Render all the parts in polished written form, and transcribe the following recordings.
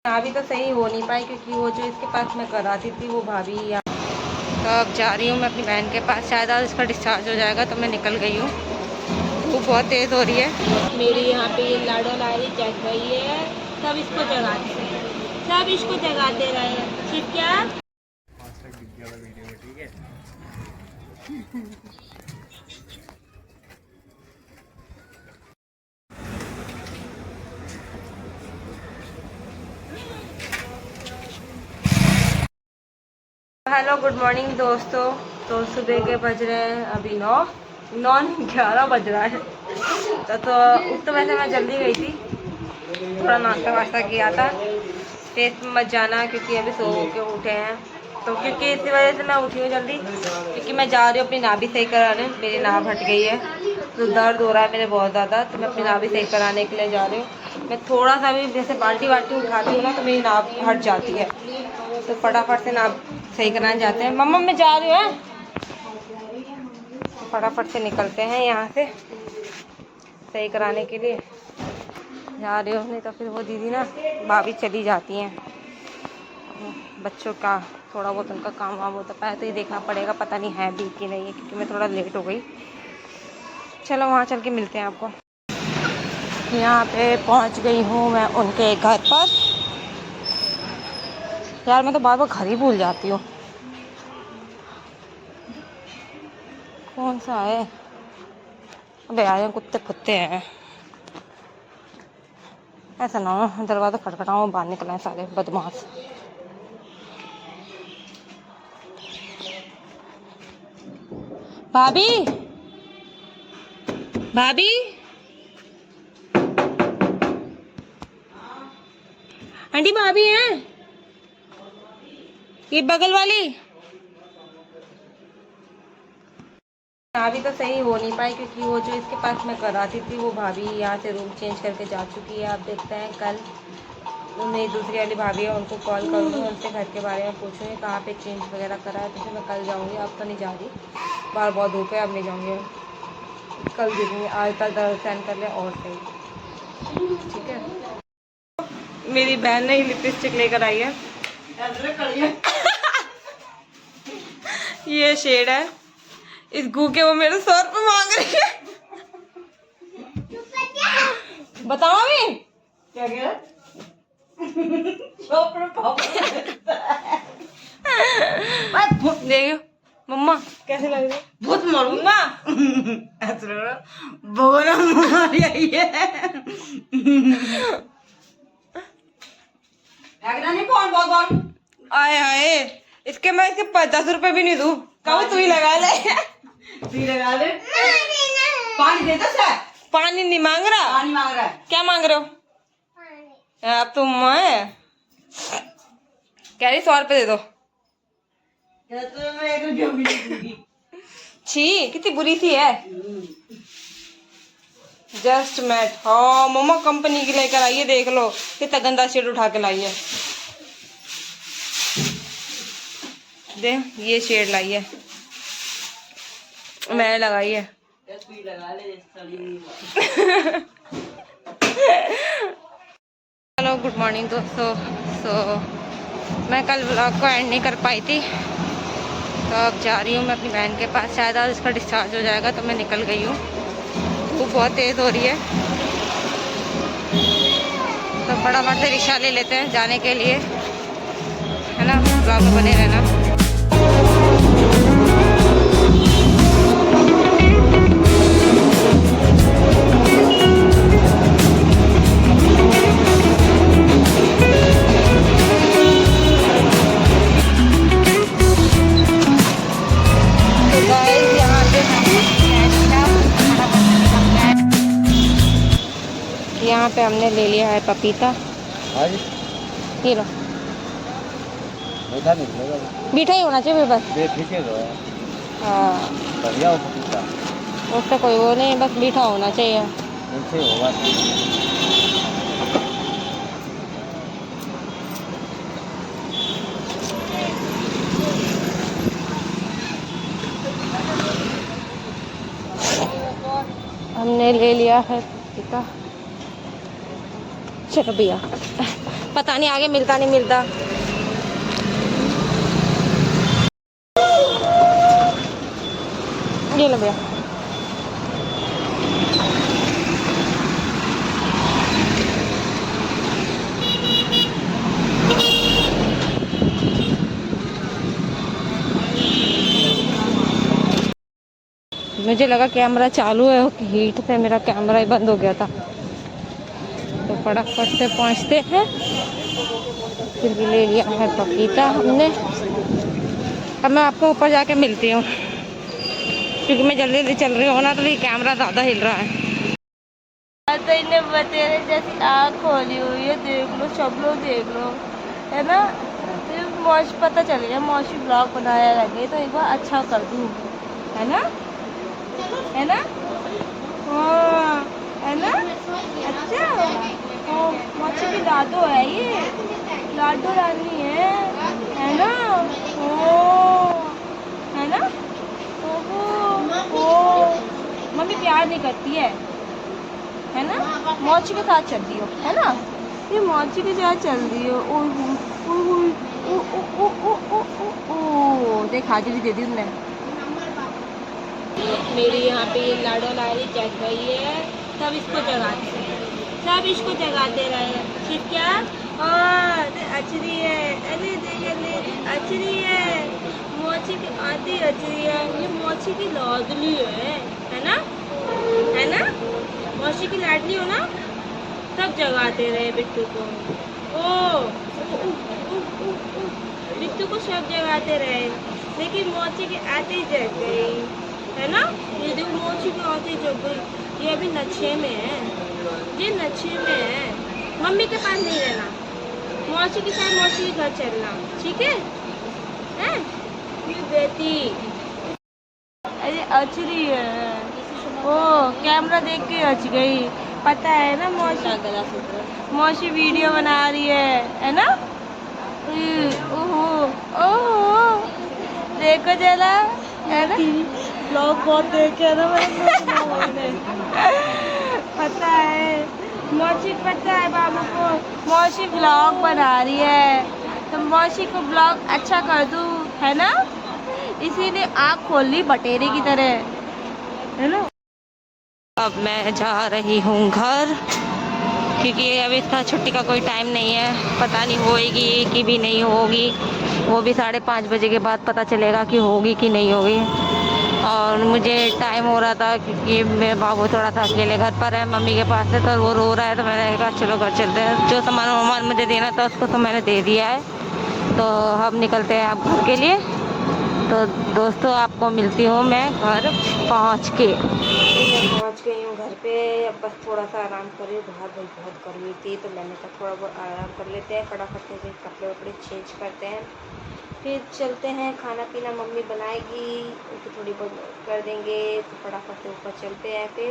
अभी तो सही हो नहीं पाई क्योंकि वो जो इसके पास मैं कराती थी वो भाभी या तो अब जा रही हूँ मैं अपनी बहन के पास। शायद आज इसका डिस्चार्ज हो जाएगा तो मैं निकल गई हूँ। धूप बहुत तेज़ हो रही है। मेरी यहाँ पे ये लाडो लाड़ी जग रही है। सब इसको जगाते हैं, सब इसको जगाते रहे। ठीक क्या हेलो गुड मॉर्निंग दोस्तों। तो सुबह के बज रहे हैं अभी 9 बज रहा है। तो वैसे मैं जल्दी गई थी, थोड़ा नाश्ता वास्ता किया था। फेस में मत जाना क्योंकि अभी सो के उठे हैं। तो क्योंकि इसी वजह से मैं उठी हूँ जल्दी, क्योंकि मैं जा रही हूँ अपनी नाभि सही कराने। मेरी नाभ हट गई है तो दर्द हो रहा है मेरे बहुत ज़्यादा, तो मैं अपनी नाभि सही कराने के लिए जा रही हूँ। मैं थोड़ा सा भी जैसे बाल्टी वाल्टी उठाती हूँ ना तो मेरी नाभ हट जाती है, तो फटाफट से नाभ सही कराने जाते हैं। मम्मा मैं जा रही हूँ, फटाफट से निकलते हैं यहाँ से सही कराने के लिए जा रही हूँ। नहीं तो फिर वो दीदी ना भाभी चली जाती हैं। बच्चों का थोड़ा बहुत उनका काम वाम होता है तो ये देखना पड़ेगा, पता नहीं है भी कि नहीं है, क्योंकि मैं थोड़ा लेट हो गई। चलो वहाँ चल के मिलते हैं आपको। यहाँ पे पहुँच गई हूँ मैं उनके घर पर। यार मैं तो बार बार घर ही भूल जाती हूँ, कौन सा है। अबे यार कुत्ते कुत्ते हैं, ऐसा ना हो दरवाज़ा खटखटाऊँ बाहर निकल आए सारे बदमाश। भाभी भाभी आंटी भाभी हैं ये बगल वाली। अभी तो सही हो नहीं पाई क्योंकि वो जो इसके पास मैं कराती थी वो भाभी यहाँ से रूम चेंज करके जा चुकी है। आप देखते हैं कल मेरी दूसरी वाली भाभी है, उनको कॉल करूँगी, उनसे घर के बारे में पूछूँगी कहाँ पे चेंज वगैरह करा है, तो फिर मैं कल जाऊँगी। अब तो नहीं जा रही, बाहर बहुत धूप है, अब नहीं जाऊँगी, कल देखूँगी। आज तक दर्शन कर ले और सही, ठीक है। मेरी बहन ने लिपस्टिक लेकर आई है ये शेड है इस गू के, वो मेरे 100 रुपये मांग रही है। बताओ अभी क्या कह देखियो मम्मा कैसे लग रही है, बहुत मम्मा ऐसे लग रहा बहुत आए हाय। इसके मैं इसके 50 रुपए भी नहीं दूं, कब तू ही लगा ले तू ही लगा ले। पानी दे दो सर। पानी नहीं मांग रहा, पानी मांग रहा है। क्या मांग रहे हो? अब तुम कह रही 100 रुपए दे दो। छी कितनी बुरी सी है। जस्ट मैट, हाँ मम्मा कंपनी की लेकर आई है, देख लो कितना गंदा शेड उठा के लाई है। दे ये शेड लाई है, मैंने लगाई है। हेलो गुड मॉर्निंग दोस्तों। मैं कल व्लॉग को एंड नहीं कर पाई थी, तो अब जा रही हूँ मैं अपनी बहन के पास। शायद आज इसका डिस्चार्ज हो जाएगा तो मैं निकल गई हूँ। धूप बहुत तेज़ हो रही है, तो फटाफट से रिक्शा ले लेते हैं जाने के लिए, है ना। ब्लॉग में बने रहना। यहाँ पे हमने ले लिया है पपीता। ये लो, मीठा ही होना चाहिए बस। हाँ बढ़िया हो पपीता, उससे कोई वो नहीं, बस मीठा होना चाहिए। होगा। हमने ले लिया है पपीता। चलो भैया पता नहीं आगे मिलता नहीं मिलता। ये लो भैया। मुझे लगा कैमरा चालू है, हीट से मेरा कैमरा ही बंद हो गया था। तो फटाफट से पहुँचते हैं। फिर भी ले लिया है पपीता हमने। अब मैं आपको ऊपर जाके मिलती हूँ, क्योंकि मैं जल्दी जल्दी चल रही हूँ ना, तो ये कैमरा ज़्यादा हिल रहा है। तो इन्हें बतेरे जैसी आँख खोली हुई है, देख लो, सब लोग देख लो, है ना। तो मौज पता चलेगा, मौसी ब्लॉग बनाया लगे तो एक बार अच्छा कर दूँ, है ना, है ना। हाँ, है ना। अच्छा, मौसी की लाडो है ये, लाडो रानी है ना। ओ, है ना। ओ, मम्मी प्यार नहीं करती है ना। मौसी के साथ चल रही हो, है ना, ये मौसी के साथ चल रही हो। ओ देख हाजिरी दे दी उनने। मेरी यहाँ पे ये लाडो लाड़ी जग गई है, सब इसको जगाते हैं, सब इसको जगाते रहे। ठीक क्या, और अचरी है, अरे अचरी है, मौसी की आधी अचरी है, ये मौसी की लाडली है ना, है ना। मौसी की लाडली हो ना, सब जगाते रहे बिट्टू को। ओ बिट्टू को सब जगाते रहे, लेकिन मौसी की आधी जग गई, है ना। ये देखो मौसी की आधी जग गई, ये अभी नशे में है, ये नशे में है। मम्मी के पास नहीं रहना, मौसी के साथ मौसी के घर चलना, ठीक है, हैं? ये बेटी अरे अचरी है, ओ कैमरा देख के अच गई, पता है ना। मौसी वीडियो बना रही है ना। ओहो ओहो, देखो जरा, है ना। ब्लॉग बहुत देखे ना मैंने। पता है मौसी, पता है बाबू को, मौसी ब्लॉग बना रही है, तो मौसी को ब्लॉग अच्छा कर दूँ, है ना, इसीलिए आँख खोल ली बटेरे की तरह, है ना। अब मैं जा रही हूँ घर, क्योंकि अभी इसका छुट्टी का कोई टाइम नहीं है, पता नहीं होएगी कि भी नहीं होगी, वो भी 5:30 बजे के बाद पता चलेगा कि होगी कि नहीं होगी। और मुझे टाइम हो रहा था, क्योंकि मेरे बाबू थोड़ा सा अकेले घर पर है, मम्मी के पास है, तो वो रो रहा है, तो मैंने कहा चलो घर चलते हैं। जो सामान मुझे देना था उसको तो मैंने दे दिया है, तो हम निकलते हैं अब घर के लिए। तो दोस्तों आपको मिलती हूँ मैं घर पहुँच के। मैं पहुँच गई हूँ घर पे, अब बस थोड़ा सा आराम कर रही हूँ, बाहर भाई बहुत गर्मी थी, तो मैंने कहा थोड़ा बहुत आराम कर लेते हैं, फटाफट से कपड़े वपड़े चेंज करते हैं, फिर चलते हैं। खाना पीना मम्मी बनाएगी, उसको थोड़ी बहुत कर देंगे, तो फटाफट से ऊपर चलते हैं फिर।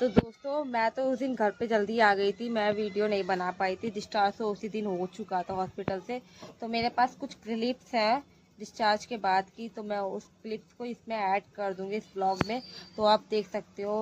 तो दोस्तों मैं तो उस दिन घर पे जल्दी आ गई थी, मैं वीडियो नहीं बना पाई थी, डिस्चार्ज तो उसी दिन हो चुका था हॉस्पिटल से। तो मेरे पास कुछ क्लिप्स हैं डिस्चार्ज के बाद की, तो मैं उस क्लिप्स को इसमें ऐड कर दूंगी इस ब्लॉग में, तो आप देख सकते हो।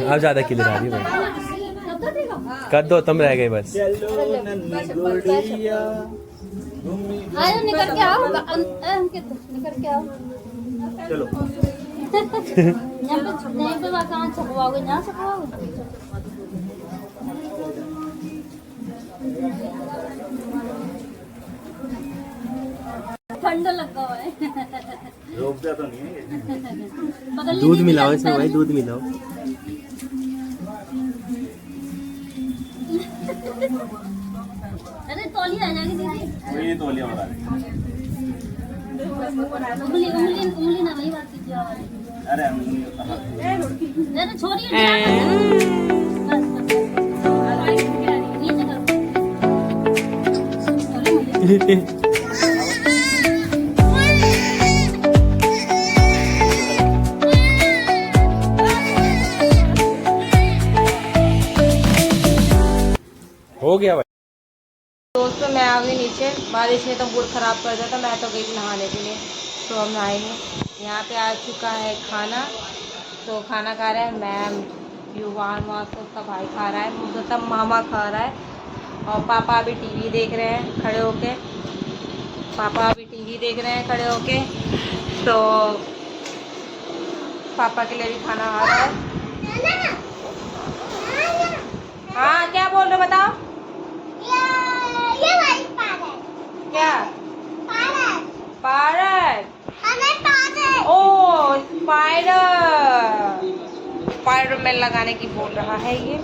आप ज़्यादा क्लियर आ रही है भाई, कर दो, तुम रह गए बस। निकल के आओ, निकल के आओ। चलो यहाँ पे कहाँ छपवाओगे, यहाँ छपवाओगे? ठंड लगा हुआ है। रोकता तो नहीं है। दूध मिलाओ इसमें भाई, दूध मिलाओ। अरे तौलिया आ जाएगी दीदी। वही तौलिया वाला है। उंगली ना वही बात कीजिए। अरे अरे छोड़िए बस, नीचे करो। हो गया भाई। दोस्तों मैं आ गई नीचे, बारिश ने तो मूड ख़राब कर दिया था। मैं तो गई थी नहाने के लिए, तो हम नहाएंगे। यहाँ पे आ चुका है खाना, तो खाना खा रहे हैं मैम, युवान वहाँ से उसका भाई खा रहा है, मुझे तब मामा खा रहा है, और पापा अभी टीवी देख रहे हैं खड़े होके। पापा अभी टीवी देख रहे हैं खड़े होके, तो पापा के लिए भी खाना आ रहा है। हाँ क्या बोल रहे बताओ? क्या? पायरट। ओ स्पाइडर मैन लगाने की बोल रहा है ये।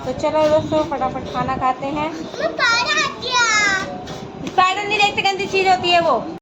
तो चलो दोस्तों फटाफट खाना खाते हैं। स्पाइडर नहीं देखते, गंदी चीज होती है वो।